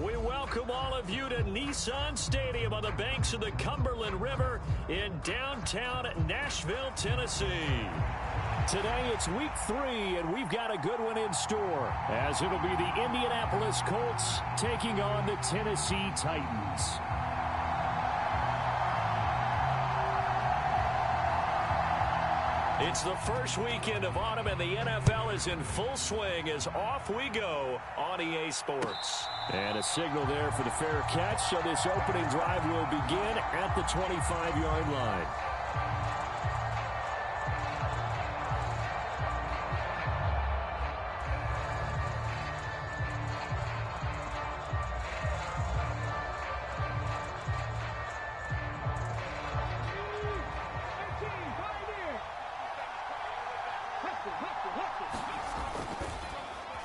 We welcome all of you to Nissan Stadium on the banks of the Cumberland River in downtown Nashville, Tennessee. Today it's week 3, and we've got a good one in store, as it'll be the Indianapolis Colts taking on the Tennessee Titans. It's the first weekend of autumn, and the NFL is in full swing as off we go on EA Sports. And a signal there for the fair catch, so this opening drive will begin at the 25-yard line.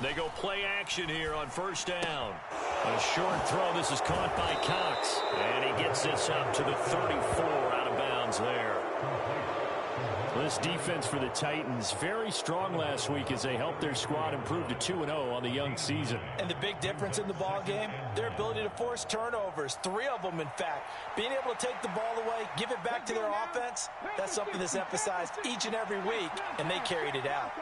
They go play action here on first down. A short throw. This is caught by Cox. And he gets this up to the 34 out of bounds there. This defense for the Titans, very strong last week as they helped their squad improve to 2-0 on the young season. And the big difference in the ball game, their ability to force turnovers, 3 of them in fact. Being able to take the ball away, give it back to their offense, that's something that's emphasized each and every week, and they carried it out.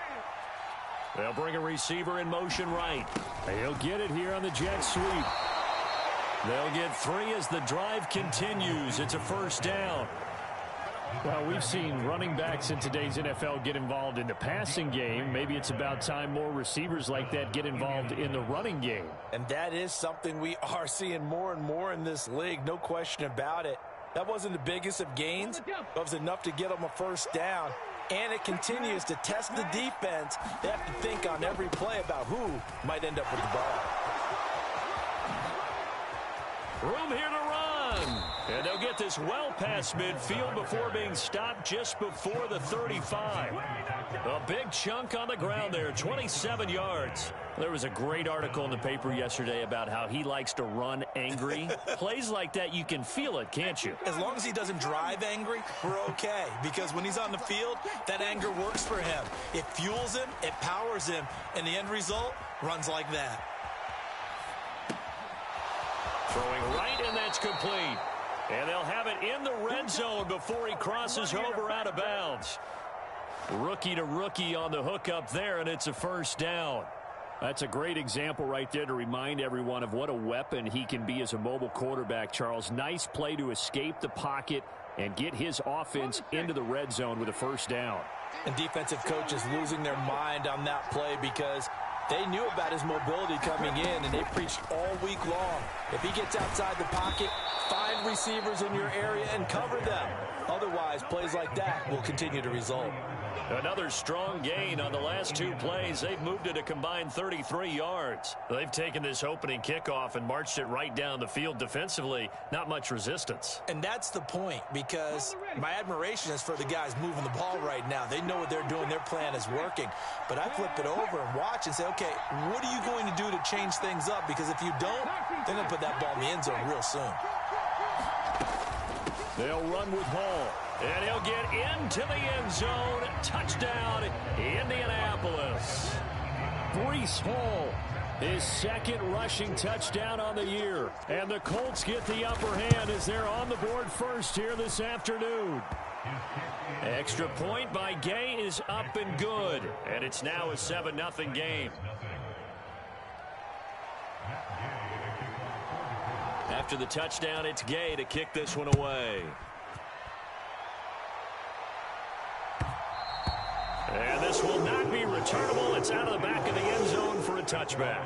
They'll bring a receiver in motion right. He'll get it here on the jet sweep. They'll get 3 as the drive continues. It's a first down. Well, we've seen running backs in today's NFL get involved in the passing game. Maybe it's about time more receivers like that get involved in the running game. And that is something we are seeing more and more in this league, no question about it. That wasn't the biggest of gains, but it was enough to get them a first down. And it continues to test the defense. They have to think on every play about who might end up with the ball. Room here to run. And they'll get this well past midfield before being stopped just before the 35. A big chunk on the ground there, 27 yards. There was a great article in the paper yesterday about how he likes to run angry. Plays like that, you can feel it, can't you? As long as he doesn't drive angry, we're okay. Because when he's on the field, that anger works for him. It fuels him, it powers him, and the end result runs like that. Throwing right, and that's complete. And they'll have it in the red zone before he crosses over out of bounds. Rookie to rookie on the hook up there, and it's a first down. That's a great example right there to remind everyone of what a weapon he can be as a mobile quarterback, Charles. Nice play to escape the pocket and get his offense into the red zone with a first down. And defensive coaches losing their mind on that play because they knew about his mobility coming in, and they preached all week long. If he gets outside the pocket, find receivers in your area and cover them. Otherwise, plays like that will continue to result. Another strong gain on the last 2 plays. They've moved it a combined 33 yards. They've taken this opening kickoff and marched it right down the field defensively. Not much resistance. And that's the point, because my admiration is for the guys moving the ball right now. They know what they're doing. Their plan is working. But I flip it over and watch and say, okay, what are you going to do to change things up? Because if you don't, they're going to put that ball in the end zone real soon. They'll run with Hall. And he'll get into the end zone. Touchdown, Indianapolis. Breece Hall, his second rushing touchdown on the year. And the Colts get the upper hand as they're on the board first here this afternoon. Extra point by Gay is up and good. And it's now a 7-0 game. After the touchdown, it's Gay to kick this one away. And this will not be returnable. It's out of the back of the end zone for a touchback.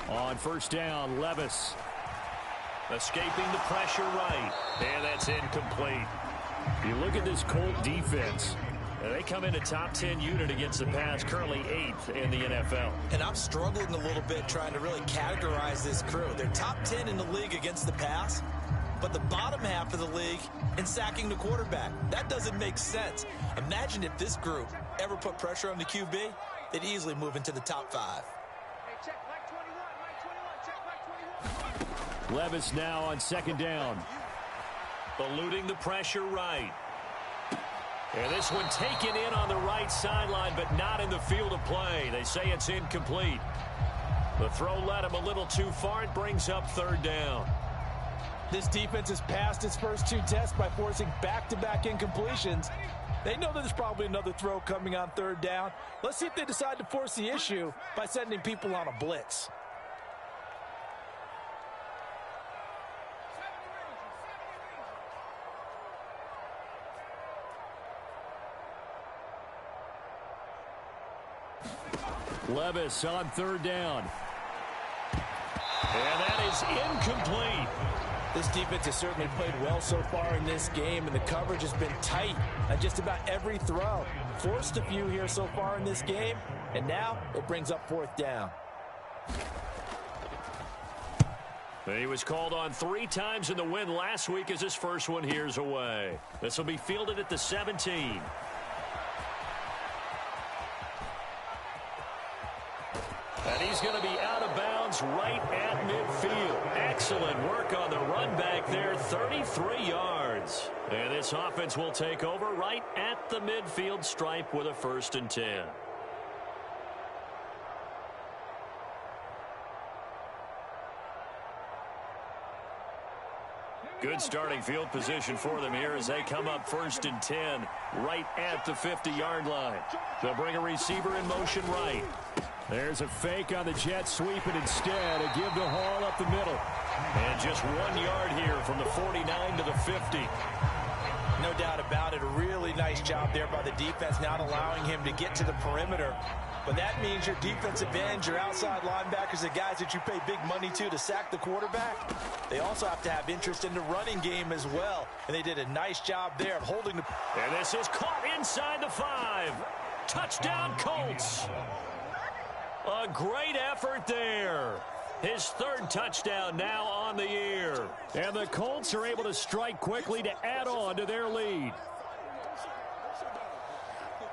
On first down, Levis escaping the pressure right, and that's incomplete. You look at this Colt defense. They come in a top 10 unit against the pass, currently 8th in the NFL. And I'm struggling a little bit trying to really categorize this crew. They're top 10 in the league against the pass, but the bottom half of the league in sacking the quarterback. That doesn't make sense. Imagine if this group ever put pressure on the QB, they'd easily move into the top 5. Levis now on second down. Eluding the pressure right. And this one taken in on the right sideline, but not in the field of play. They say it's incomplete. The throw led him a little too far. It brings up third down. This defense has passed its first 2 tests by forcing back-to-back incompletions. They know that there's probably another throw coming on third down. Let's see if they decide to force the issue by sending people on a blitz. Levis on third down. And that is incomplete. This defense has certainly played well so far in this game, and the coverage has been tight on just about every throw. Forced a few here so far in this game, and now it brings up fourth down. He was called on 3 times in the win last week as his first one here's away. This will be fielded at the 17. And he's going to be out of bounds right at midfield. Excellent work on the run back there, 33 yards. And this offense will take over right at the midfield stripe with a 1st and 10. Good starting field position for them here as they come up 1st and 10 right at the 50-yard line. They'll bring a receiver in motion right. There's a fake on the jet sweep, and instead a give to Hall up the middle. And just 1 yard here from the 49 to the 50. No doubt about it. A really nice job there by the defense, not allowing him to get to the perimeter. But that means your defensive ends, your outside linebackers, the guys that you pay big money to sack the quarterback, they also have to have interest in the running game as well. And they did a nice job there of holding the... And this is caught inside the 5. Touchdown, Colts. A great effort there. His 3rd touchdown now on the year. And the Colts are able to strike quickly to add on to their lead.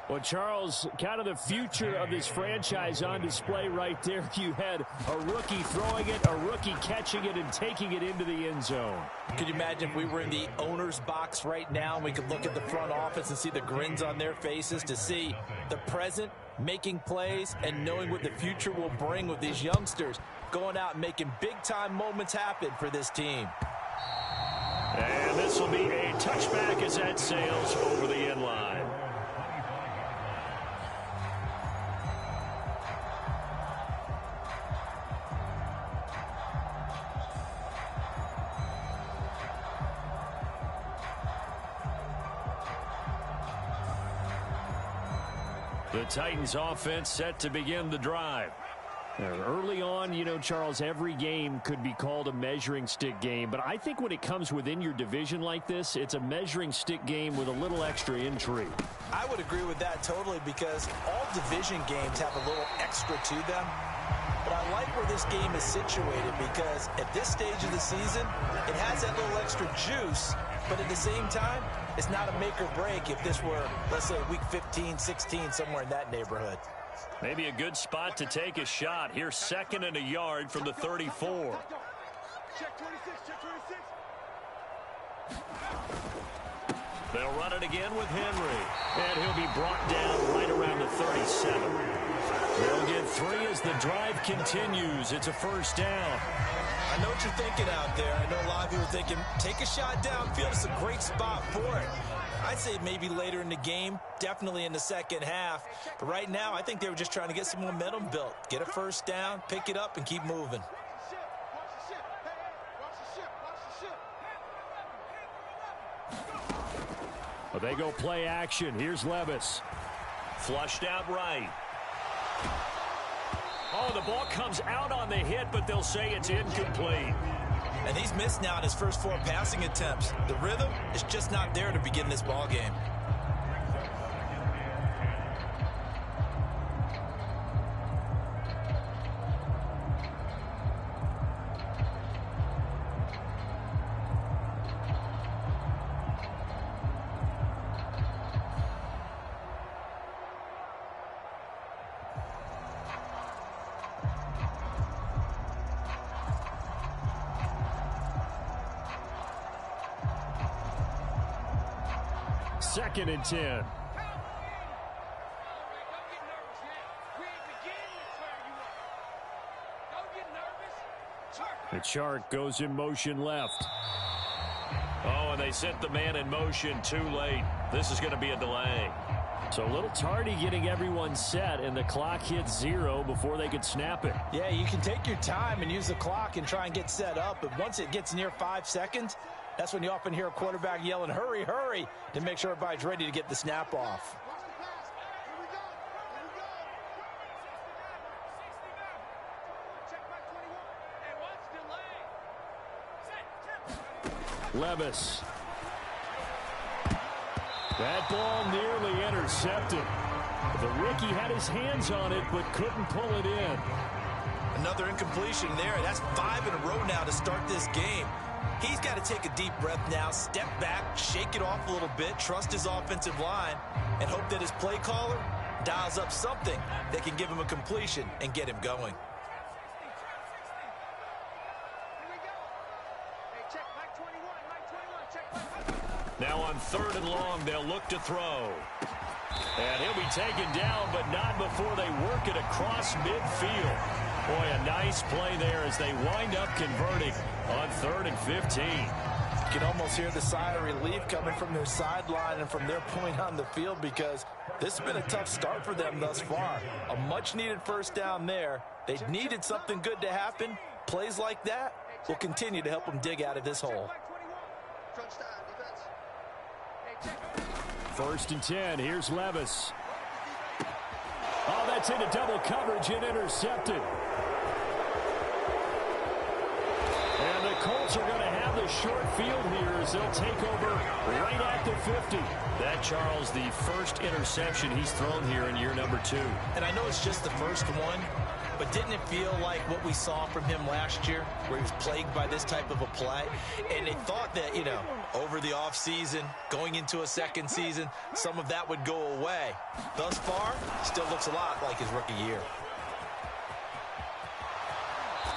Well, Charles, kind of the future of this franchise on display right there. You had a rookie throwing it, a rookie catching it, and taking it into the end zone. Could you imagine if we were in the owner's box right now and we could look at the front office and see the grins on their faces, to see the present making plays and knowing what the future will bring with these youngsters going out and making big-time moments happen for this team. And this will be a touchback as that sails over the end line. The Titans offense set to begin the drive. Early on, you know, Charles, every game could be called a measuring stick game, but I think when it comes within your division like this, it's a measuring stick game with a little extra intrigue. I would agree with that totally, because all division games have a little extra to them. But I like where this game is situated, because at this stage of the season, it has that little extra juice, but at the same time, it's not a make or break if this were, let's say, week 15, 16, somewhere in that neighborhood. Maybe a good spot to take a shot. Here's 2nd and a yard from the 34. They'll run it again with Henry. And he'll be brought down right around the 37. They'll get 3 as the drive continues. It's a 1st down. I know what you're thinking out there. I know a lot of people are thinking, take a shot downfield. It's a great spot for it. I'd say maybe later in the game, definitely in the second half. But right now, I think they were just trying to get some momentum built. Get a 1st down, pick it up, and keep moving. Well, they go play action. Here's Levis. Flushed out right. Oh, the ball comes out on the hit, but they'll say it's incomplete. And he's missed now in his first 4 passing attempts. The rhythm is just not there to begin this ball game. 2nd and 10. The Chark goes in motion left. Oh, and they sent the man in motion too late. This is going to be a delay. So a little tardy getting everyone set, and the clock hits 0 before they could snap it. Yeah, you can take your time and use the clock and try and get set up, but once it gets near 5 seconds, that's when you often hear a quarterback yelling, hurry, hurry, to make sure everybody's ready to get the snap off. Levis. That ball nearly intercepted. The rookie had his hands on it but couldn't pull it in. Another incompletion there. That's 5 in a row now to start this game. He's got to take a deep breath now, step back, shake it off a little bit, trust his offensive line, and hope that his play caller dials up something that can give him a completion and get him going. Now on 3rd and long, they'll look to throw. And he'll be taken down, but not before they work it across midfield. Boy, a nice play there as they wind up converting on 3rd and 15. You can almost hear the sigh of relief coming from their sideline and from their point on the field because this has been a tough start for them thus far. A much-needed first down there. They needed something good to happen. Plays like that will continue to help them dig out of this hole. 1st and 10. Here's Levis. Oh, that's into double coverage and intercepted. And the Colts are going to have the short field here as they'll take over right at the 50. That, Charles, the first interception he's thrown here in year number 2. And I know it's just the first one, but didn't it feel like what we saw from him last year, where he was plagued by this type of a play? And they thought that, you know, over the offseason, going into a second season, some of that would go away. Thus far, still looks a lot like his rookie year.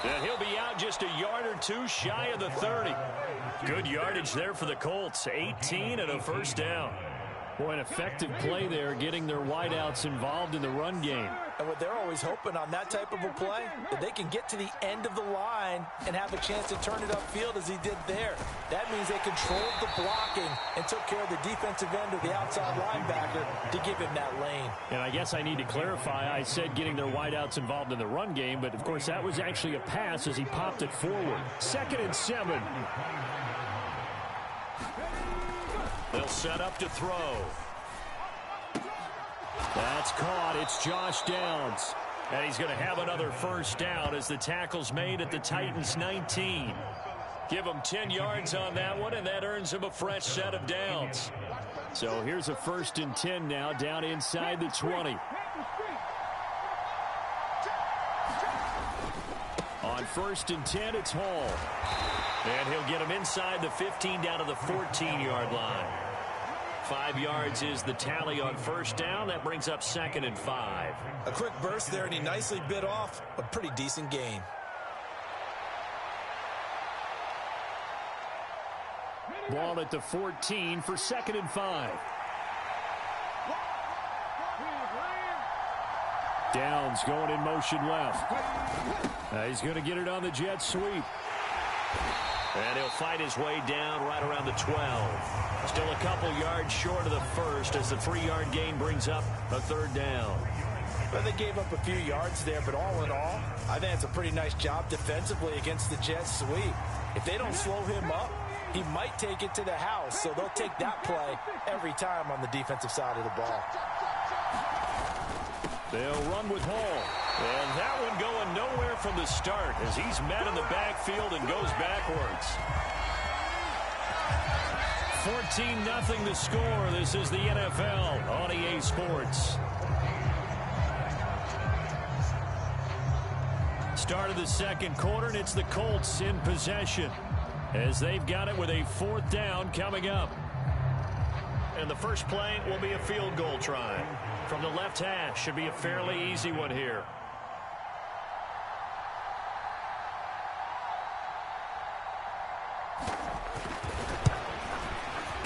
And he'll be out just a yard or two shy of the 30. Good yardage there for the Colts. 18 and a first down. Boy, an effective play there, getting their wideouts involved in the run game. And what they're always hoping on that type of a play, that they can get to the end of the line and have a chance to turn it upfield as he did there. That means they controlled the blocking and took care of the defensive end of the outside linebacker to give him that lane. And I guess I need to clarify, I said getting their wideouts involved in the run game, but of course that was actually a pass as he popped it forward. 2nd and 7. They'll set up to throw. That's caught. It's Josh Downs. And he's going to have another first down as the tackle's made at the Titans' 19. Give him 10 yards on that one, and that earns him a fresh set of downs. So here's a 1st and 10 now, down inside the 20. On 1st and 10, it's Hall. And he'll get him inside the 15 down to the 14-yard line. 5 yards is the tally on first down. That brings up 2nd and 5. A quick burst there, and he nicely bit off a pretty decent gain. Ball at the 14 for 2nd and 5. Downs going in motion left. He's going to get it on the jet sweep. And he'll fight his way down right around the 12. Still a couple yards short of the first as the 3-yard gain brings up a 3rd down. Well, they gave up a few yards there, but all in all, I think it's a pretty nice job defensively against the jet sweep. If they don't slow him up, he might take it to the house, so they'll take that play every time on the defensive side of the ball. They'll run with Hall. And that one going nowhere from the start as he's met in the backfield and goes backwards. 14-0 the score. This is the NFL on EA Sports. Start of the second quarter, and it's the Colts in possession as they've got it with a 4th down coming up. And the first play will be a field goal try. From the left hash, should be a fairly easy one here.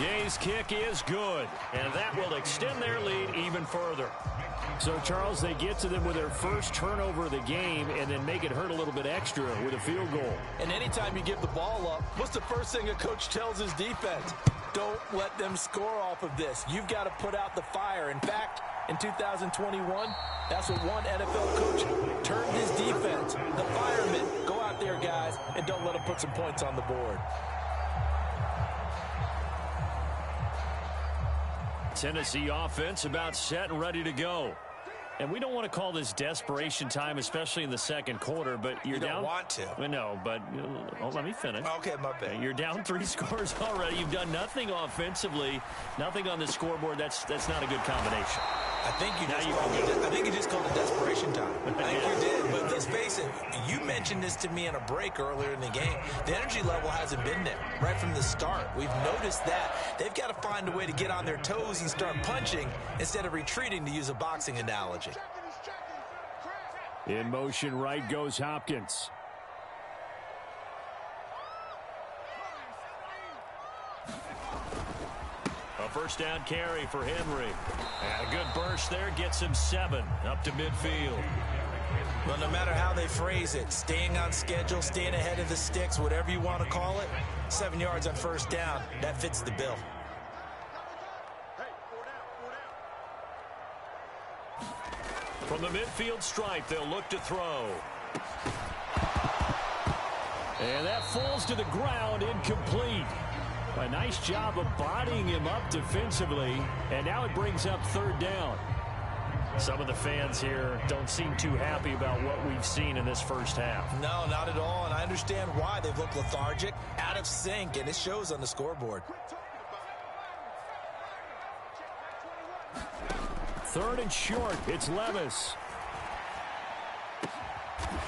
Jay's kick is good, and that will extend their lead even further. So, Charles, they get to them with their first turnover of the game and then make it hurt a little bit extra with a field goal. And anytime you give the ball up, what's the first thing a coach tells his defense? Don't let them score off of this. You've got to put out the fire. In fact, in 2021, that's what one NFL coach turned his defense. The firemen, go out there, guys, and don't let them put some points on the board. Tennessee offense about set and ready to go. And we don't want to call this desperation time, especially in the second quarter, but you're down. You don't want to. No, but let me finish. Okay, my bad. You're down 3 scores already. You've done nothing offensively, nothing on the scoreboard. That's not a good combination. I think you just called it desperation time. I think you did. But let's face it, you mentioned this to me in a break earlier in the game. The energy level hasn't been there right from the start. We've noticed that. They've got to find a way to get on their toes and start punching instead of retreating, to use a boxing analogy. In motion right goes Hopkins. A first down carry for Henry. And a good burst there gets him 7 up to midfield. Well, no matter how they phrase it, staying on schedule, staying ahead of the sticks, whatever you want to call it, 7 yards on first down, that fits the bill. From the midfield stripe, they'll look to throw. And that falls to the ground, incomplete. A nice job of bodying him up defensively, and now it brings up third down. Some of the fans here don't seem too happy about what we've seen in this first half. No, not at all, and I understand why. They've looked lethargic, out of sync, and it shows on the scoreboard. Third and short, it's Levis.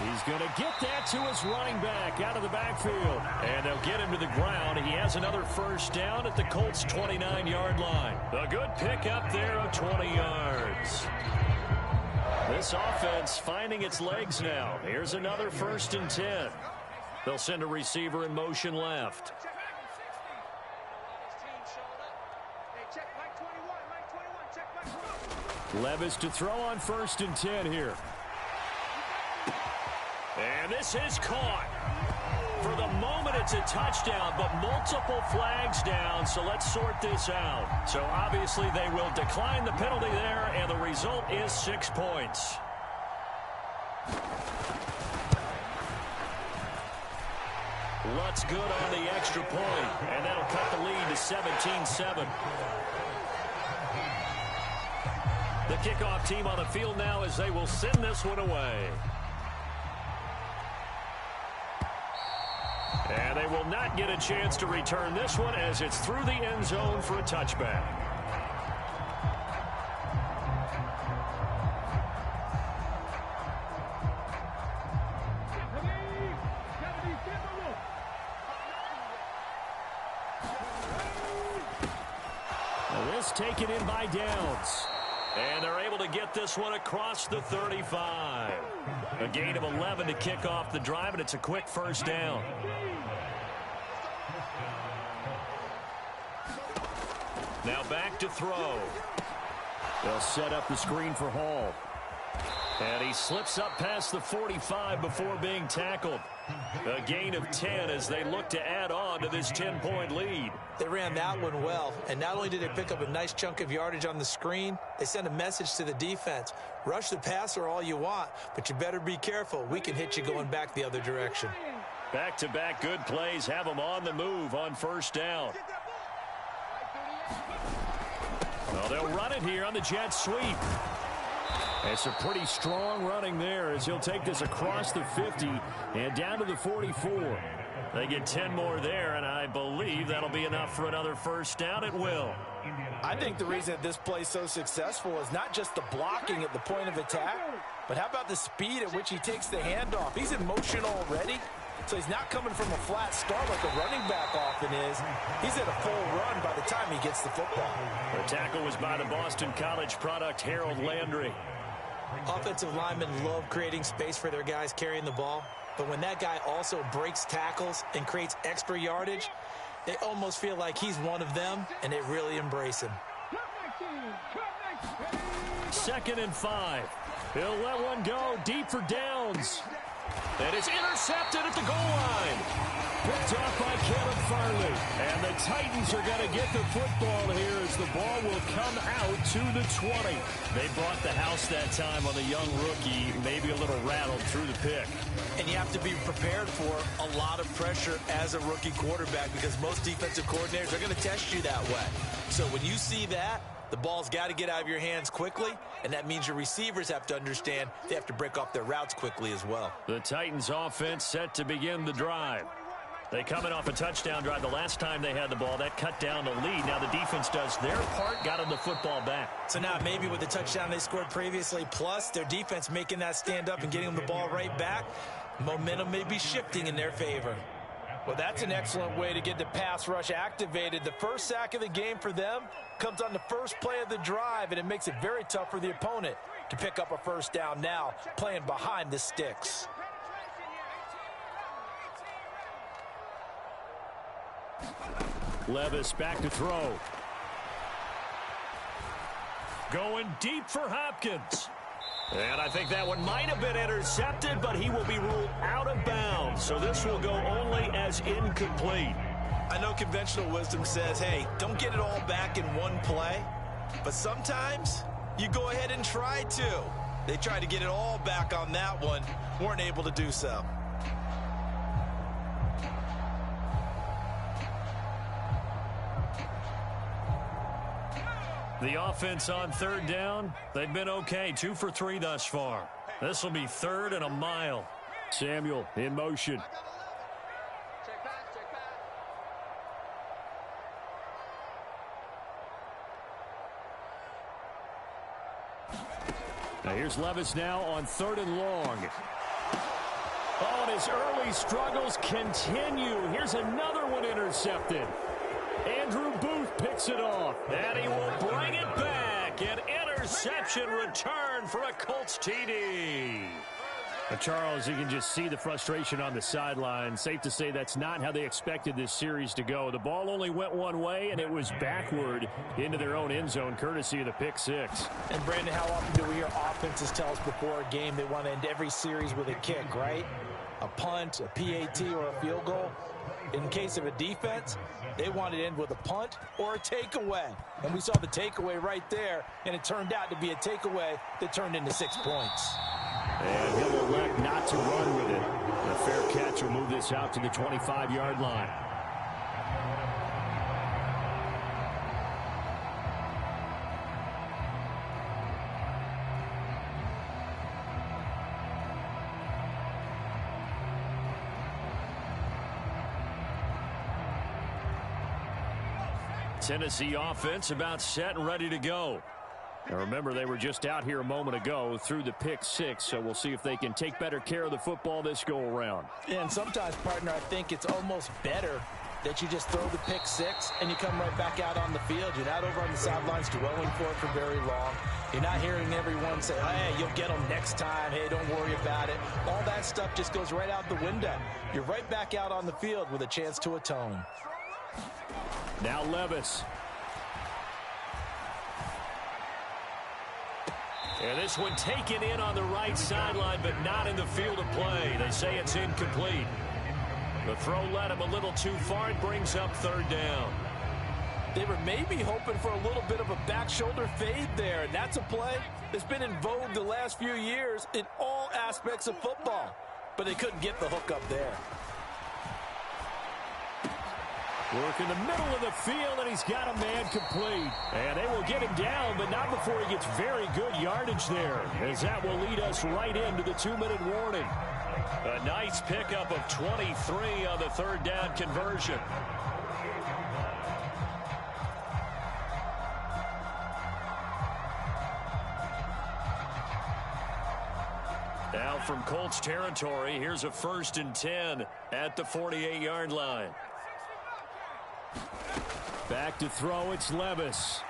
He's going to get that to his running back out of the backfield. And they'll get him to the ground. He has another first down at the Colts' 29-yard line. A good pickup there of 20 yards. This offense finding its legs now. Here's another 1st and 10. They'll send a receiver in motion left. Levis to throw on 1st and 10 here. And this is caught. For the moment, it's a touchdown, but multiple flags down, so let's sort this out. So obviously they will decline the penalty there, and the result is 6 points. Lutz good on the extra point, and that'll cut the lead to 17-7. The kickoff team on the field now as they will send this one away. And they will not get a chance to return this one as it's through the end zone for a touchback. Now this taken in by Downs. And they're able to get this one across the 35. A gain of 11 to kick off the drive, and it's a quick first down. Now back to throw. They'll set up the screen for Hall. And he slips up past the 45 before being tackled. A gain of 10 as they look to add on to this 10-point lead. They ran that one well, and not only did they pick up a nice chunk of yardage on the screen, they sent a message to the defense. Rush the passer all you want, but you better be careful. We can hit you going back the other direction. Back-to-back good plays have them on the move on first down. Well, they'll run it here on the jet sweep. It's a pretty strong running there as he'll take this across the 50 and down to the 44. They get 10 more there, and I believe that'll be enough for another first down. It will. I think the reason that this play is so successful is not just the blocking at the point of attack, but how about the speed at which he takes the handoff? He's in motion already, so he's not coming from a flat start like a running back often is. He's at a full run by the time he gets the football. The tackle was by the Boston College product, Harold Landry. Offensive linemen love creating space for their guys carrying the ball, but when that guy also breaks tackles and creates extra yardage, They almost feel like he's one of them, and they really embrace him. 2nd and 5. He'll let one go deep for downs. And it's intercepted at the goal line. Picked off by Caleb Farley. And the Titans are going to get the football here as the ball will come out to the 20. They brought the house that time on the young rookie, maybe a little rattled through the pick. And you have to be prepared for a lot of pressure as a rookie quarterback because most defensive coordinators are going to test you that way. So when you see that, the ball's got to get out of your hands quickly, and that means your receivers have to understand they have to break off their routes quickly as well. The Titans offense set to begin the drive. They coming off a touchdown drive the last time they had the ball. That cut down the lead. Now the defense does their part, got them the football back. So now maybe with the touchdown they scored previously, plus their defense making that stand up and getting them the ball right back, momentum may be shifting in their favor. Well, that's an excellent way to get the pass rush activated. The first sack of the game for them comes on the first play of the drive, and it makes it very tough for the opponent to pick up a first down now, playing behind the sticks. Levis back to throw. Going deep for Hopkins. And I think that one might have been intercepted, but he will be ruled out of bounds. So this will go only as incomplete. I know conventional wisdom says, hey, don't get it all back in one play. But sometimes you go ahead and try to. They tried to get it all back on that one. Weren't able to do so. The offense on 3rd down, they've been okay. 2 for 3 thus far. This will be 3rd and a mile. Samuel in motion. Now here's Levis now on 3rd and long. Oh, and his early struggles continue. Here's another one intercepted. Andrew Booth picks it off, and he will bring it back. An interception return for a Colts TD. Charles, you can just see the frustration on the sideline. Safe to say that's not how they expected this series to go. The ball only went one way, and it was backward into their own end zone, courtesy of the pick six. And, Brandon, how often do we hear offenses tell us before a game they want to end every series with a kick, right? A punt, a PAT, or a field goal. In case of a defense, they want to end with a punt or a takeaway. And we saw the takeaway right there, and it turned out to be a takeaway that turned into 6 points. And he'll elect not to run with it. A fair catch will move this out to the 25-yard line. Tennessee offense about set and ready to go. And remember, they were just out here a moment ago through the pick six, so we'll see if they can take better care of the football this go-around. Yeah, and sometimes, partner, I think it's almost better that you just throw the pick six and you come right back out on the field. You're not over on the sidelines dwelling for it for very long. You're not hearing everyone say, hey, you'll get them next time. Hey, don't worry about it. All that stuff just goes right out the window. You're right back out on the field with a chance to atone. Now Levis. And this one taken in on the right sideline, but not in the field of play. They say it's incomplete. The throw led him a little too far. It brings up 3rd down. They were maybe hoping for a little bit of a back shoulder fade there, and that's a play that's been in vogue the last few years in all aspects of football. But they couldn't get the hook up there. Work in the middle of the field, and he's got a man complete. And they will get him down, but not before he gets very good yardage there, as that will lead us right into the 2-minute warning. A nice pickup of 23 on the 3rd down conversion. Now from Colts territory, here's a 1st and 10 at the 48-yard line. Back to throw, it's Levis.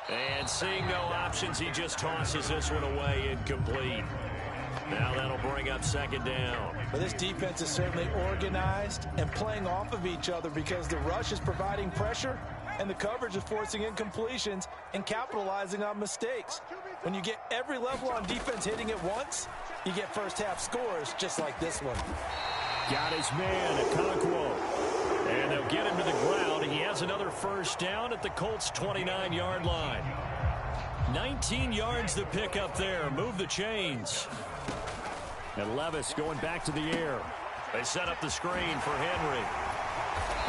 And seeing no options, he just tosses this one away, incomplete. Now that'll bring up second down. But this defense is certainly organized and playing off of each other because the rush is providing pressure and the coverage is forcing incompletions and capitalizing on mistakes. When you get every level on defense hitting at once, you get first-half scores just like this one. Got his man, Okonkwo. And they'll get him to the ground. He has another first down at the Colts' 29-yard line. 19 yards to pick up there. Move the chains. And Levis going back to the air. They set up the screen for Henry.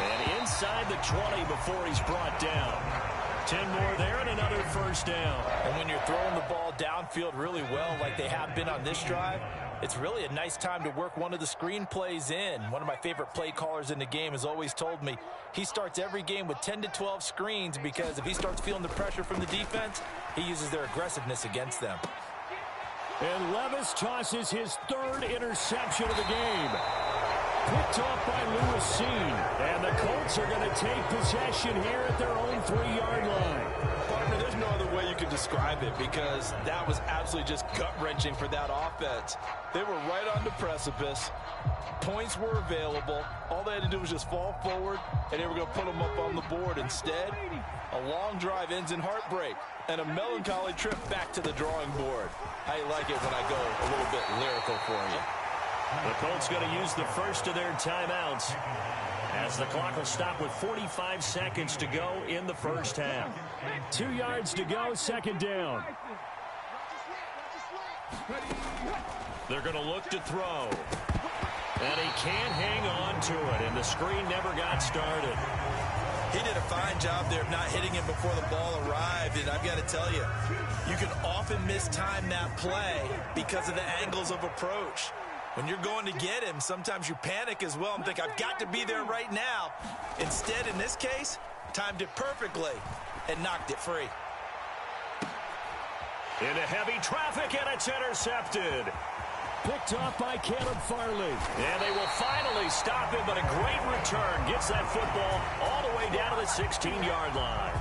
And inside the 20 before he's brought down. 10 more there and another first down. And when you're throwing the ball downfield really well like they have been on this drive, it's really a nice time to work one of the screen plays in. One of my favorite play callers in the game has always told me he starts every game with 10 to 12 screens because if he starts feeling the pressure from the defense, he uses their aggressiveness against them. And Levis tosses his third interception of the game. Picked off by Lewis Seen. And the Colts are going to take possession here at their own 3-yard line. Partner, there's no other way you could describe it because that was absolutely just gut-wrenching for that offense. They were right on the precipice. Points were available. All they had to do was just fall forward, and they were going to put them up on the board. Instead, a long drive ends in heartbreak and a melancholy trip back to the drawing board. How you like it when I go a little bit lyrical for you? The Colts going to use the first of their timeouts as the clock will stop with 45 seconds to go in the first half. 2 yards to go, second down. They're going to look to throw. And he can't hang on to it, and the screen never got started. He did a fine job there of not hitting him before the ball arrived, and I've got to tell you, you can often mistime that play because of the angles of approach. When you're going to get him, sometimes you panic as well and think, I've got to be there right now. Instead, in this case, timed it perfectly and knocked it free. Into heavy traffic, and it's intercepted. Picked off by Caleb Farley. And they will finally stop him, but a great return. Gets that football all the way down to the 16-yard line.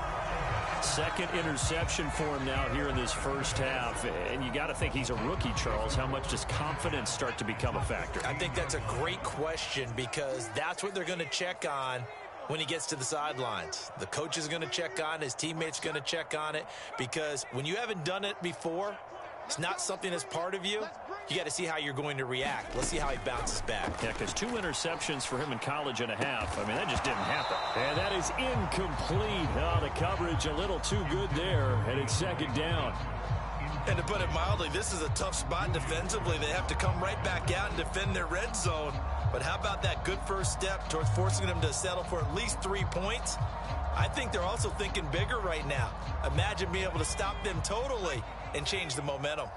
Second interception for him now here in this first half. And you got to think he's a rookie, Charles. How much does confidence start to become a factor? I think that's a great question because that's what they're going to check on when he gets to the sidelines. The coach is going to check on it. His teammates going to check on it because when you haven't done it before, it's not something that's part of you. You got to see how you're going to react. Let's see how he bounces back. Yeah, because 2 interceptions for him in college and a half. I mean, that just didn't happen. And that is incomplete. Oh, the coverage a little too good there. And it's second down. And to put it mildly, this is a tough spot defensively. They have to come right back out and defend their red zone. But how about that good first step towards forcing them to settle for at least 3 points? I think they're also thinking bigger right now. Imagine being able to stop them totally and change the momentum.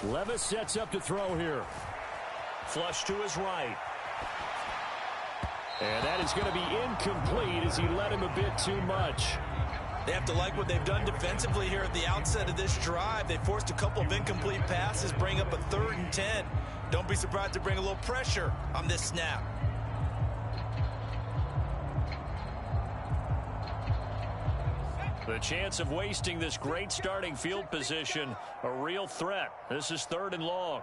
Levis sets up to throw here. Flush to his right. And that is going to be incomplete as he led him a bit too much. They have to like what they've done defensively here at the outset of this drive. They forced a couple of incomplete passes, bring up a 3rd and 10. Don't be surprised to bring a little pressure on this snap. The chance of wasting this great starting field position, a real threat. This is 3rd and long.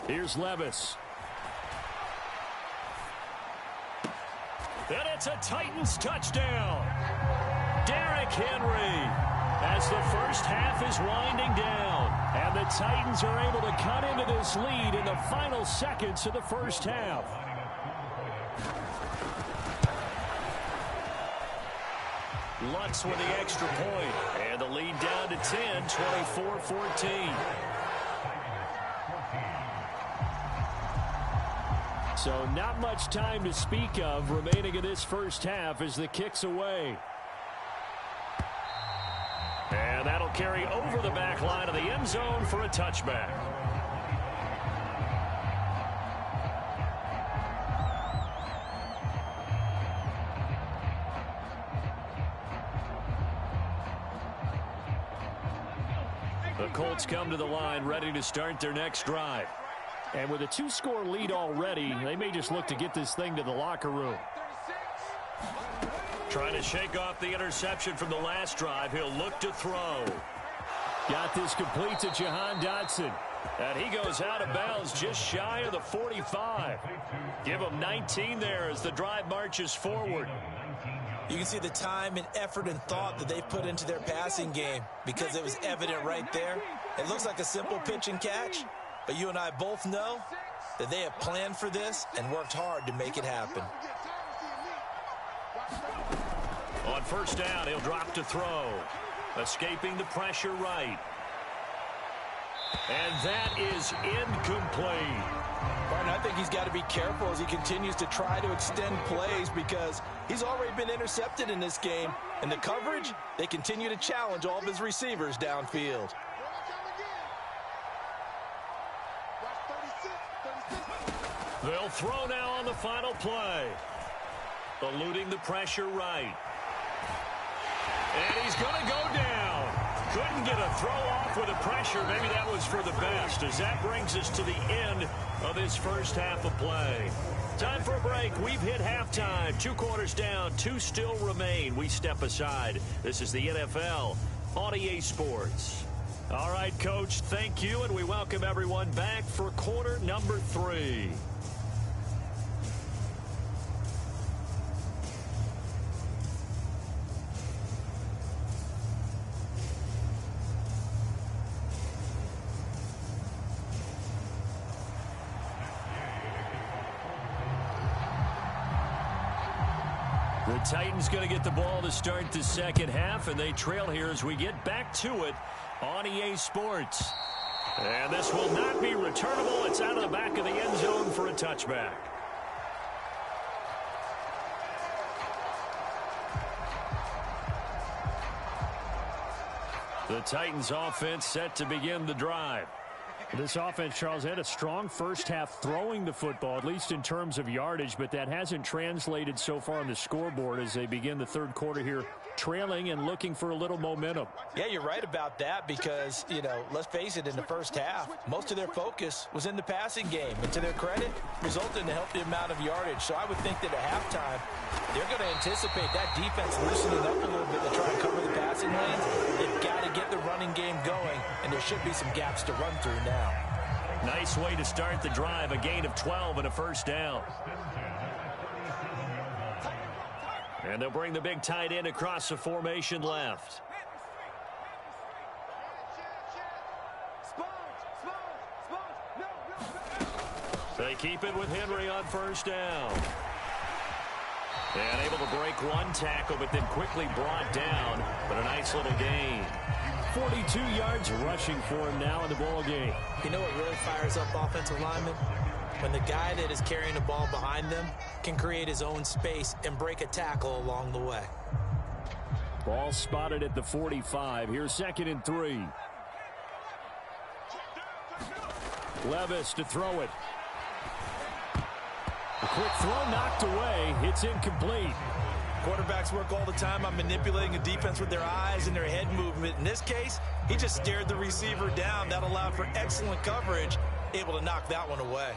Here's Levis. And it's a Titans touchdown. Derrick Henry as the first half is winding down. And the Titans are able to cut into this lead in the final seconds of the first half. Lutz with the extra point. And the lead down to 10, 24-14. So not much time to speak of remaining in this first half as the kick's away. And that'll carry over the back line of the end zone for a touchback. The Colts come to the line ready to start their next drive. And with a 2-score lead already, they may just look to get this thing to the locker room. Trying to shake off the interception from the last drive. He'll look to throw. Got this complete to Jahan Dotson. And he goes out of bounds just shy of the 45. Give him 19 there as the drive marches forward. You can see the time and effort and thought that they've put into their passing game because it was evident right there. It looks like a simple pitch and catch, but you and I both know that they have planned for this and worked hard to make it happen. On first down, he'll drop to throw. Escaping the pressure right. And that is incomplete. Martin, I think he's got to be careful as he continues to try to extend plays because he's already been intercepted in this game. And the coverage, they continue to challenge all of his receivers downfield. They'll throw now on the final play. Eluding the pressure right. And he's going to go down. Couldn't get a throw off with the pressure. Maybe that was for the best, as that brings us to the end of this first half of play. Time for a break. We've hit halftime. 2 quarters down, 2 still remain. We step aside. This is the NFL on EA Sports. All right, Coach, thank you, and we welcome everyone back for quarter number 3. The Titans going to get the ball to start the second half, and they trail here as we get back to it on EA Sports. And this will not be returnable. It's out of the back of the end zone for a touchback. The Titans offense set to begin the drive. This offense, Charles, had a strong first half throwing the football, at least in terms of yardage, but that hasn't translated so far on the scoreboard as they begin the third quarter here, trailing and looking for a little momentum. Yeah, you're right about that because, let's face it, in the first half, most of their focus was in the passing game. And to their credit, resulted in a healthy amount of yardage. So I would think that at halftime, they're going to anticipate that defense loosening up a little bit to try and cover the passing lanes. They've got to get the running game going, and there should be some gaps to run through now. Nice way to start the drive, a gain of 12 and a first down. And they'll bring the big tight end across the formation left. They keep it with Henry on first down. And able to break one tackle, but then quickly brought down. But a nice little gain. 42 yards rushing for him now in the ball game. You know what really fires up offensive linemen? When the guy that is carrying the ball behind them can create his own space and break a tackle along the way. Ball spotted at the 45. Here's 2nd and 3. Levis to throw it. A quick throw knocked away. It's incomplete. Quarterbacks work all the time on manipulating a defense with their eyes and their head movement. In this case, he just stared the receiver down. That allowed for excellent coverage, able to knock that one away.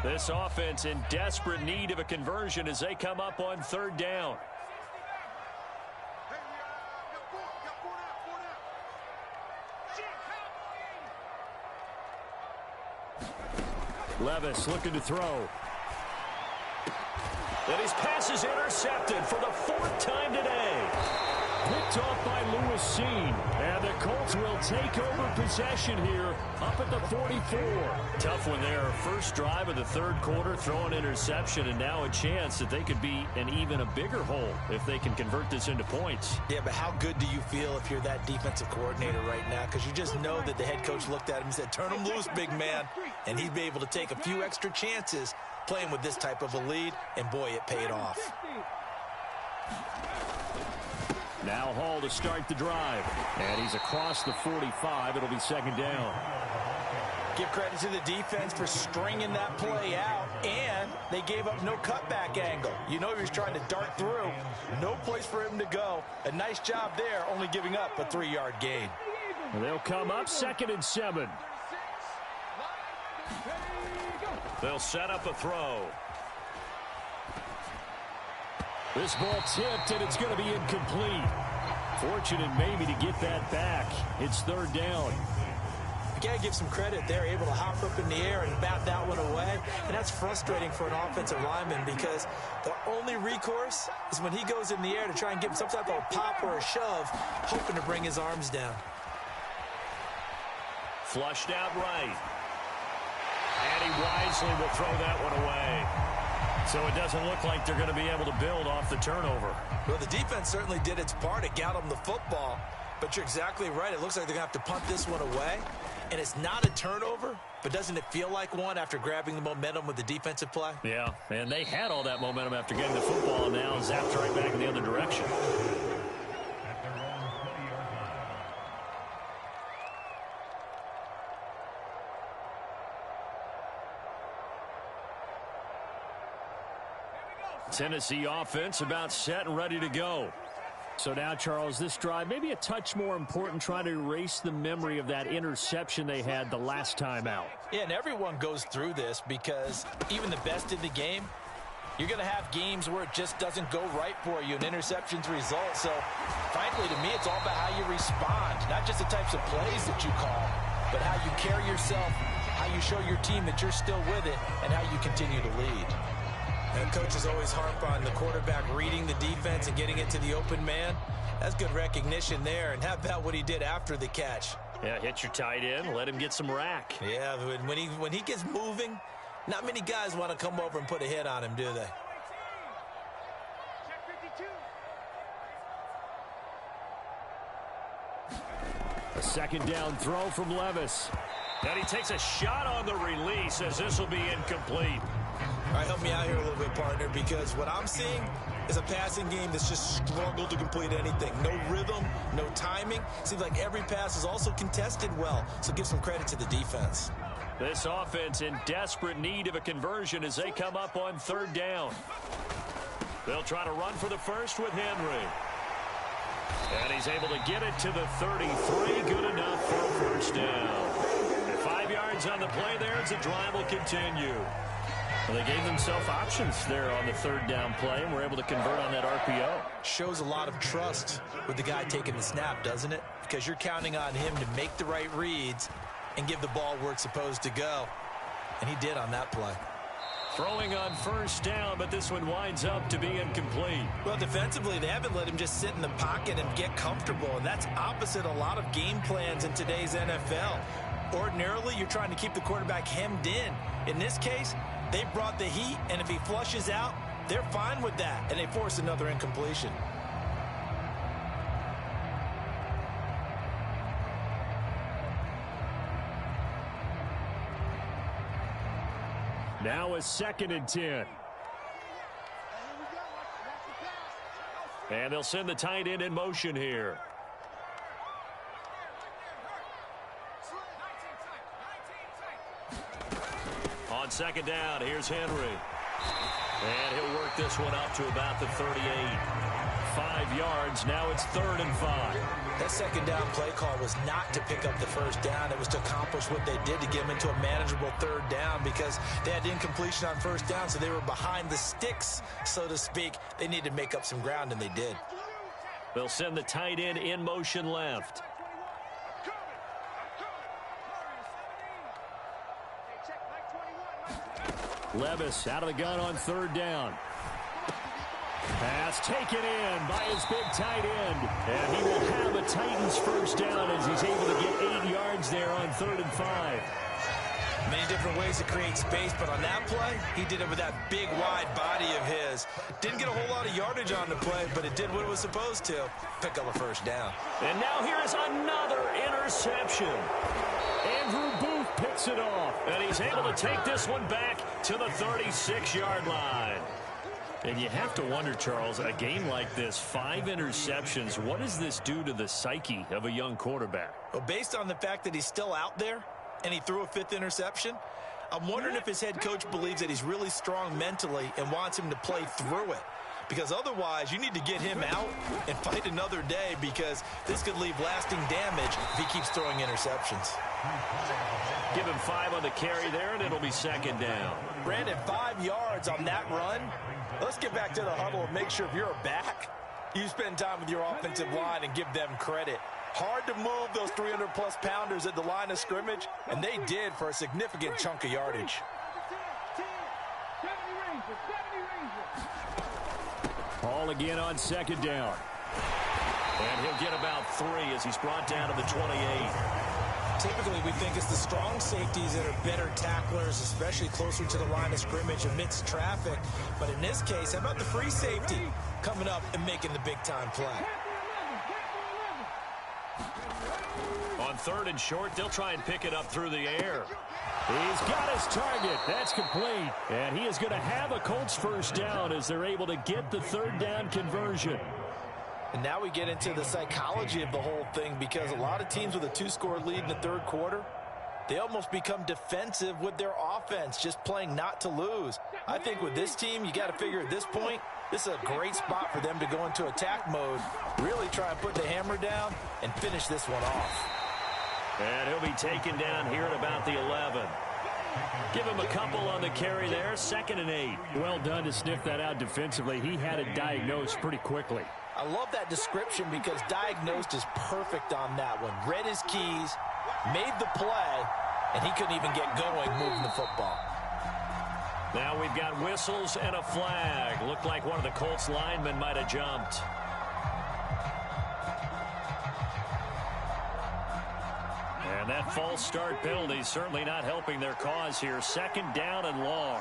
This offense in desperate need of a conversion as they come up on 3rd down. Levis looking to throw. And his pass is intercepted for the 4th time today. Picked off by Lewis Seen. And the Colts will take over possession here up at the 44. Tough one there. First drive of the 3rd quarter, throw an interception, and now a chance that they could be in even a bigger hole if they can convert this into points. Yeah, but how good do you feel if you're that defensive coordinator right now? Because you just know that the head coach looked at him and said, turn him loose, big man. And he'd be able to take a few extra chances playing with this type of a lead, and boy, it paid off. Now Hall to start the drive. And he's across the 45. It'll be 2nd down. Give credit to the defense for stringing that play out, and they gave up no cutback angle. You know he was trying to dart through. No place for him to go. A nice job there, only giving up a 3-yard gain. They'll come up 2nd and 7. They'll set up a throw. This ball tipped, and it's going to be incomplete. Fortunate maybe to get that back. It's 3rd down. You got to give some credit. They're able to hop up in the air and bat that one away. And that's frustrating for an offensive lineman because the only recourse is when he goes in the air to try and give him some type of a pop or a shove, hoping to bring his arms down. Flushed out right. And he wisely will throw that one away. So it doesn't look like they're going to be able to build off the turnover. Well, the defense certainly did its part. It got them the football. But you're exactly right. It looks like they're going to have to punt this one away. And it's not a turnover, but doesn't it feel like one after grabbing the momentum with the defensive play? Yeah, and they had all that momentum after getting the football, and now zapped right back in the other direction. Tennessee offense about set and ready to go. So now, Charles, this drive maybe a touch more important, trying to erase the memory of that interception they had the last time out. Yeah, and everyone goes through this because even the best in the game, you're going to have games where it just doesn't go right for you, and interceptions result. So, frankly, to me, it's all about how you respond, not just the types of plays that you call, but how you carry yourself, how you show your team that you're still with it, and how you continue to lead. And coaches always harp on the quarterback reading the defense and getting it to the open man. That's good recognition there. And how about what he did after the catch? Yeah, hit your tight end, let him get some rack. Yeah, when he gets moving, not many guys want to come over and put a hit on him, do they? A 2nd down throw from Levis. And he takes a shot on the release as this will be incomplete. All right, help me out here a little bit, partner, because what I'm seeing is a passing game that's just struggled to complete anything. No rhythm, no timing. Seems like every pass is also contested well, so give some credit to the defense. This offense in desperate need of a conversion as they come up on 3rd down. They'll try to run for the first with Henry. And he's able to get it to the 33. Good enough for a 1st down. 5 yards on the play there as the drive will continue. Well, they gave themselves options there on the 3rd down play, and were able to convert on that RPO. Shows a lot of trust with the guy taking the snap, doesn't it? Because you're counting on him to make the right reads and give the ball where it's supposed to go. And he did on that play. Throwing on 1st down, but this one winds up to be incomplete. Well, defensively, they haven't let him just sit in the pocket and get comfortable, and that's opposite a lot of game plans in today's NFL. Ordinarily, you're trying to keep the quarterback hemmed in. In this case, they brought the heat, and if he flushes out, they're fine with that, and they force another incompletion. Now a 2nd and 10. And they'll send the tight end in motion here. On 2nd down, here's Henry. And he'll work this one up to about the 38. 5 yards, now it's 3rd and 5. That 2nd down play call was not to pick up the 1st down. It was to accomplish what they did to get them into a manageable 3rd down because they had incompletion on 1st down, so they were behind the sticks, so to speak. They needed to make up some ground, and they did. They'll send the tight end in motion left. Levis out of the gun on 3rd down. Pass taken in by his big tight end. And he will have a Titans 1st down as he's able to get 8 yards there on 3rd and 5. Many different ways to create space, but on that play, he did it with that big, wide body of his. Didn't get a whole lot of yardage on the play, but it did what it was supposed to. Pick up a 1st down. And now here is another interception. Andrew Booth picks it off, and he's able to take this one back to the 36-yard line. And you have to wonder, Charles, a game like this, 5 interceptions, what does this do to the psyche of a young quarterback? Well, based on the fact that he's still out there, and he threw a 5th interception. I'm wondering if his head coach believes that he's really strong mentally and wants him to play through it. Because otherwise, you need to get him out and fight another day, because this could leave lasting damage if he keeps throwing interceptions. Give him 5 on the carry there, and it'll be 2nd down. Brandon, 5 yards on that run. Let's get back to the huddle and make sure if you're a back, you spend time with your offensive line and give them credit. Hard to move those 300-plus pounders at the line of scrimmage, and they did for a significant chunk of yardage. Ball again on 2nd down. And he'll get about 3 as he's brought down to the 28. Typically, we think it's the strong safeties that are better tacklers, especially closer to the line of scrimmage amidst traffic. But in this case, how about the free safety coming up and making the big-time play? On 3rd and short, they'll try and pick it up through the air. He's got his target. That's complete. And he is going to have a Colts 1st down as they're able to get the 3rd down conversion. And now we get into the psychology of the whole thing, because a lot of teams with a 2-score lead in the 3rd quarter, they almost become defensive with their offense, just playing not to lose. I think with this team, you got to figure at this point, this is a great spot for them to go into attack mode, really try and put the hammer down and finish this one off. And he'll be taken down here at about the 11. Give him a couple on the carry there. 2nd and 8. Well done to sniff that out defensively. He had it diagnosed pretty quickly. I love that description, because diagnosed is perfect on that one. Read his keys, made the play, and he couldn't even get going moving the football. Now we've got whistles and a flag. Looked like one of the Colts linemen might have jumped. And that false start penalty certainly not helping their cause here. 2nd down and long.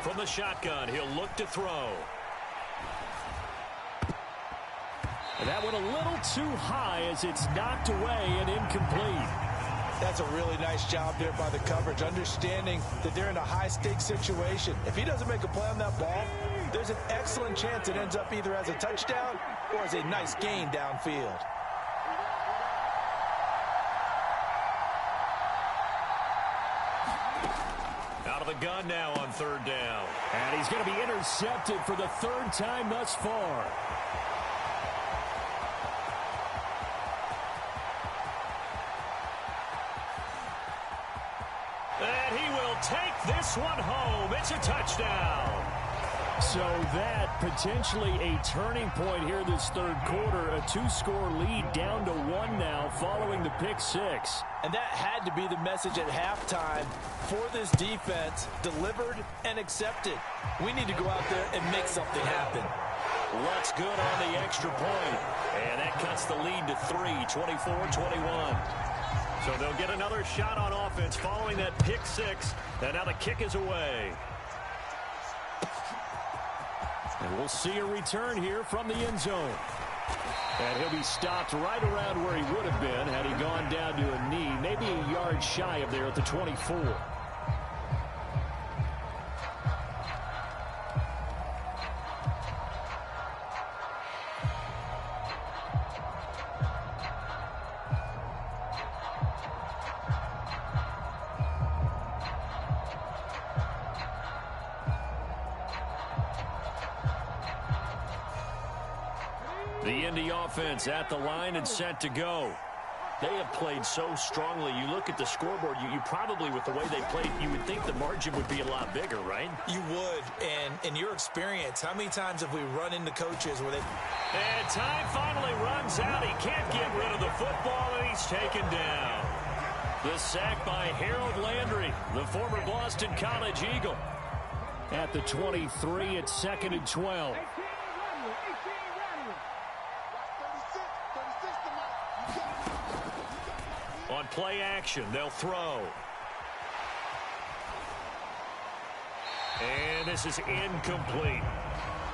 From the shotgun, he'll look to throw. And that one a little too high as it's knocked away and incomplete. That's a really nice job there by the coverage, understanding that they're in a high-stakes situation. If he doesn't make a play on that ball, there's an excellent chance it ends up either as a touchdown or as a nice gain downfield. Out of the gun now on 3rd down. And he's going to be intercepted for the 3rd time thus far. And he will take this one home. It's a touchdown. So that potentially a turning point here this 3rd quarter. A 2-score lead down to 1 now following the pick 6. And that had to be the message at halftime for this defense, delivered and accepted. We need to go out there and make something happen. Looks good on the extra point. And that cuts the lead to 3, 24-21. So they'll get another shot on offense following that pick 6. And now the kick is away. And we'll see a return here from the end zone. And he'll be stopped right around where he would have been had he gone down to a knee, maybe a yard shy of there at the 24. The Indy offense at the line and set to go. They have played so strongly. You look at the scoreboard, you probably, with the way they played, you would think the margin would be a lot bigger, right? You would. And in your experience, how many times have we run into coaches where they... And time finally runs out. He can't get rid of the football, and he's taken down. The sack by Harold Landry, the former Boston College Eagle. At the 23, it's 2nd and 12. On play action, they'll throw. And this is incomplete.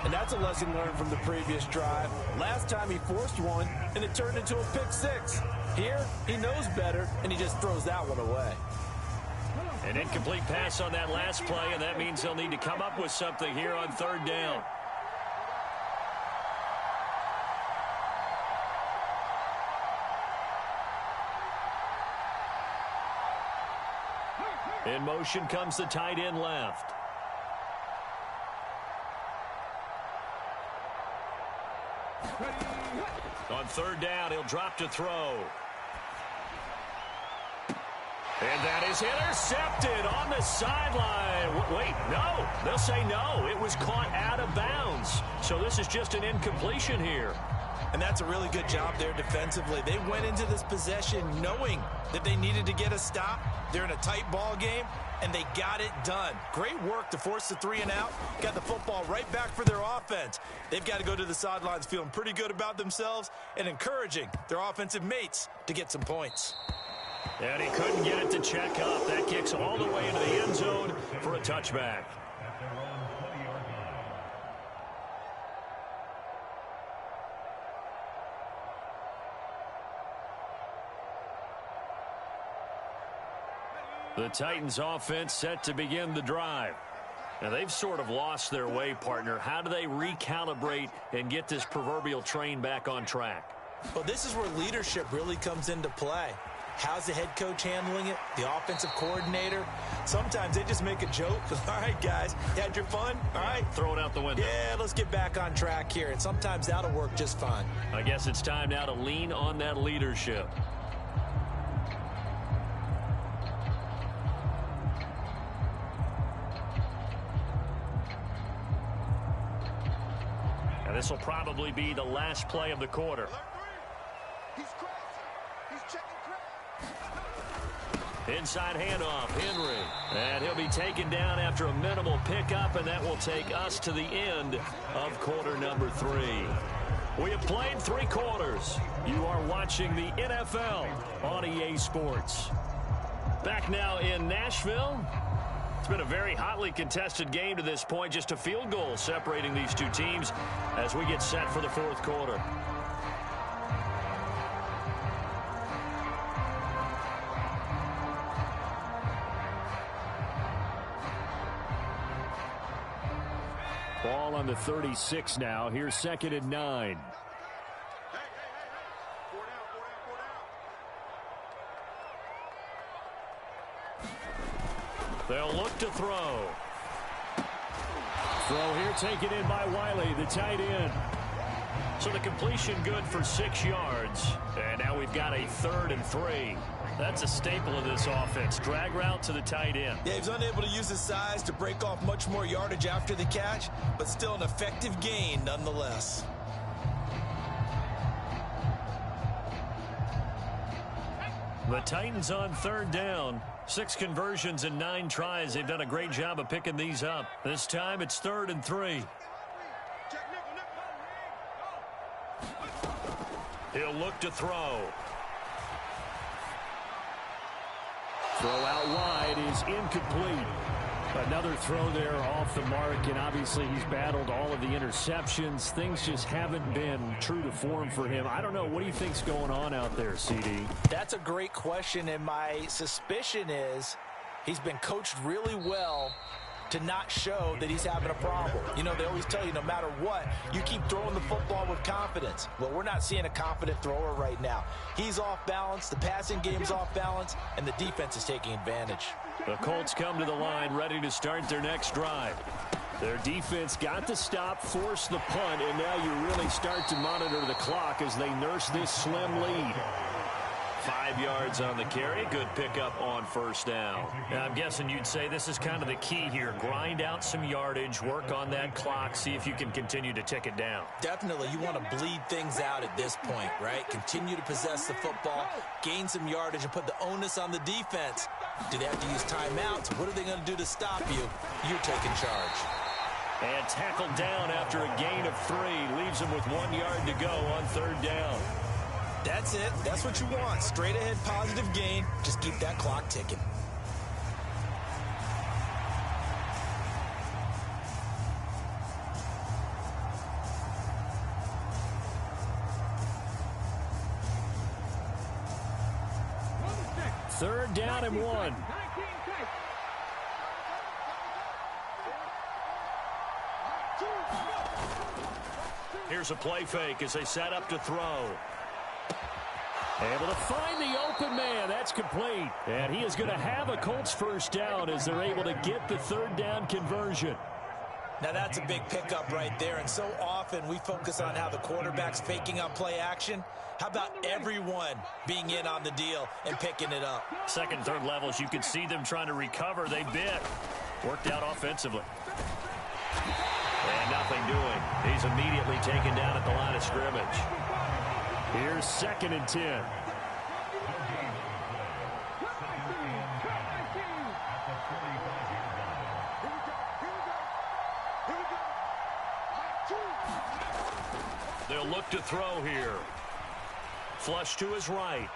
And that's a lesson learned from the previous drive. Last time he forced one, and it turned into a pick 6. Here, he knows better, and he just throws that one away. An incomplete pass on that last play, and that means they'll need to come up with something here on 3rd down. motion comes the tight end left. On third down, he'll drop to throw. And that is intercepted on the sideline. Wait, no. They'll say no. It was caught out of bounds. So this is just an incompletion here. And that's a really good job there defensively. They went into this possession knowing that they needed to get a stop. They're in a tight ball game, and they got it done. Great work to force the 3 and out. Got the football right back for their offense. They've got to go to the sidelines feeling pretty good about themselves and encouraging their offensive mates to get some points. And he couldn't get it to check up. That kicks all the way into the end zone for a touchback. The Titans offense set to begin the drive. Now, they've sort of lost their way, partner. How do they recalibrate and get this proverbial train back on track? Well, this is where leadership really comes into play. How's the head coach handling it? The offensive coordinator? Sometimes they just make a joke. All right, guys, you had your fun? All right. Throw it out the window. Yeah, let's get back on track here. And sometimes that'll work just fine. I guess it's time now to lean on that leadership. This will probably be the last play of the quarter. Inside handoff, Henry. And he'll be taken down after a minimal pickup, and that will take us to the end of quarter number 3. We have played 3 quarters. You are watching the NFL on EA Sports. Back now in Nashville. It's been a very hotly contested game to this point. Just a field goal separating these two teams as we get set for the 4th quarter. Ball on the 36 now. Here's 2nd and 9. They'll look to throw. Throw here taken in by Wiley, the tight end. So the completion good for 6 yards. And now we've got a 3rd and 3. That's a staple of this offense. Drag route to the tight end. Yeah, he's unable to use his size to break off much more yardage after the catch, but still an effective gain nonetheless. The Titans on 3rd down. 6 conversions and 9 tries. They've done a great job of picking these up. This time it's 3rd and 3. He'll look to throw. Throw out wide is incomplete. Another throw there off the mark, and obviously he's battled all of the interceptions. Things just haven't been true to form for him. I don't know. What do you think's going on out there, CD? That's a great question, and my suspicion is he's been coached really well to not show that he's having a problem. You know, they always tell you no matter what, you keep throwing the football with confidence. Well, we're not seeing a confident thrower right now. He's off balance, the passing game's off balance, and the defense is taking advantage. The Colts come to the line ready to start their next drive. Their defense got the stop, forced the punt, and now you really start to monitor the clock as they nurse this slim lead. 5 yards on the carry. Good pickup on 1st down. Now, I'm guessing you'd say this is kind of the key here. Grind out some yardage, work on that clock, see if you can continue to tick it down. Definitely. You want to bleed things out at this point, right? Continue to possess the football, gain some yardage, and put the onus on the defense. Do they have to use timeouts? What are they going to do to stop you? You're taking charge. And tackled down after a gain of 3. Leaves him with 1 yard to go on 3rd down. That's it. That's what you want. Straight ahead positive gain. Just keep that clock ticking. Third down and 1. Here's a play fake as they set up to throw. Able to find the open man. That's complete. And he is going to have a Colts first down as they're able to get the third down conversion. Now that's a big pickup right there, and so often we focus on how the quarterback's faking up play action. How about everyone being in on the deal and picking it up? Second and third levels, you can see them trying to recover. They bit. Worked out offensively. And nothing doing. He's immediately taken down at the line of scrimmage. Here's 2nd and 10. They'll look to throw here. Flush to his right.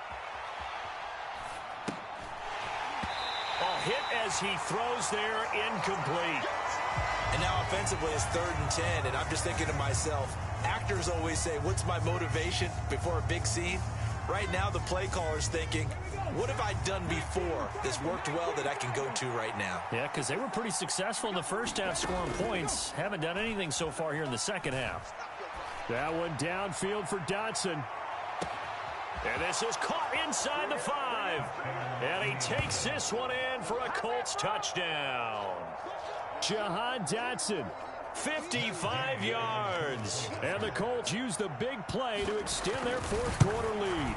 Hit as he throws there, incomplete. And now offensively it's 3rd and 10, and I'm just thinking to myself, actors always say, what's my motivation before a big scene? Right now the play caller's thinking, what have I done before that's worked well that I can go to right now? Yeah, because they were pretty successful in the first half scoring points. Haven't done anything so far here in the second half. That one downfield for Dotson. And this is caught inside the 5. And he takes this one in for a Colts touchdown. Jahan Dotson, 55 yards. And the Colts use the big play to extend their fourth quarter lead.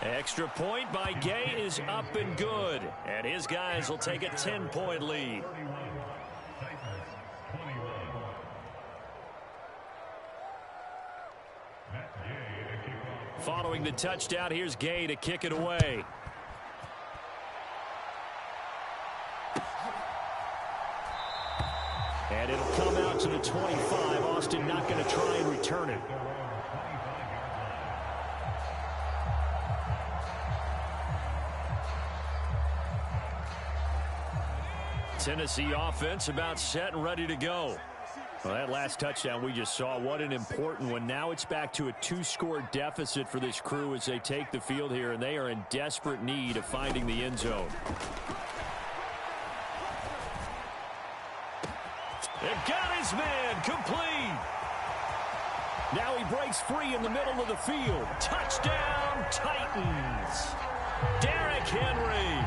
Extra point by Gay is up and good. And his guys will take a 10-point lead. Following the touchdown, here's Gay to kick it away. And it'll come out to the 25. Austin not going to try and return it. Tennessee offense about set and ready to go. Well, that last touchdown we just saw, what an important one. Now it's back to a 2-score deficit for this crew as they take the field here, and they are in desperate need of finding the end zone. It got his man complete. Now he breaks free in the middle of the field. Touchdown, Titans. Derrick Henry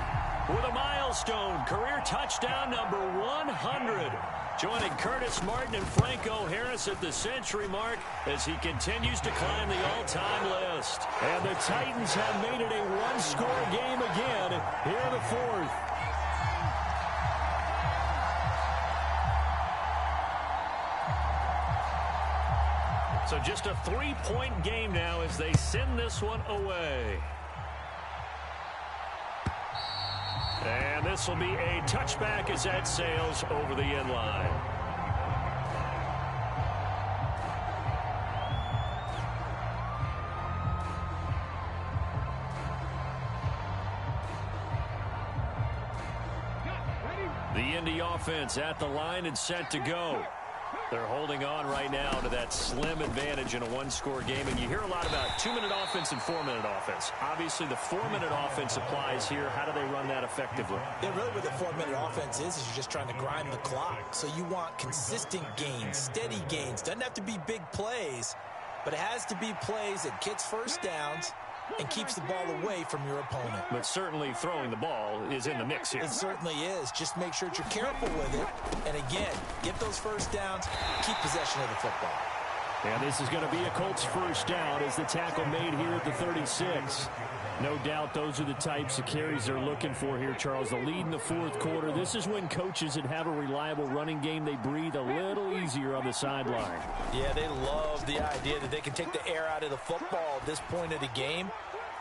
with a milestone career touchdown number 100. Joining Curtis Martin and Franco Harris at the century mark as he continues to climb the all-time list. And the Titans have made it a one-score game again here in the fourth. So just a 3-point game now as they send this one away. And this will be a touchback as that sails over the end line. The Indy offense at the line and set to go. They're holding on right now to that slim advantage in a one-score game. And you hear a lot about 2-minute offense and 4-minute offense. Obviously, the 4-minute offense applies here. How do they run that effectively? Yeah, really what the 4-minute offense is you're just trying to grind the clock. So you want consistent gains, steady gains. Doesn't have to be big plays, but it has to be plays that gets first downs and keeps the ball away from your opponent. But certainly throwing the ball is in the mix here. It certainly is. Just make sure that you're careful with it. And again, get those first downs, keep possession of the football. And this is going to be a Colts first down as the tackle made here at the 36. No doubt those are the types of carries they're looking for here, Charles. The lead in the fourth quarter. This is when coaches that have a reliable running game, they breathe a little easier on the sideline. Yeah, they love the idea that they can take the air out of the football at this point of the game.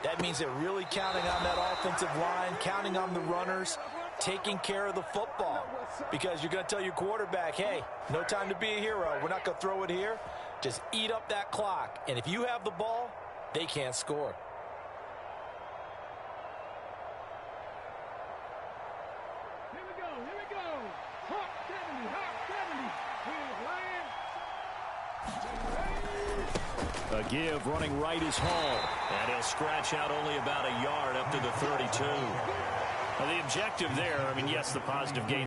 That means they're really counting on that offensive line, counting on the runners, taking care of the football. Because you're going to tell your quarterback, hey, no time to be a hero. We're not going to throw it here. Just eat up that clock. And if you have the ball, they can't score. A give running right is Hall. And he'll scratch out only about a yard up to the 32. Well, the objective there, I mean, yes, the positive gain.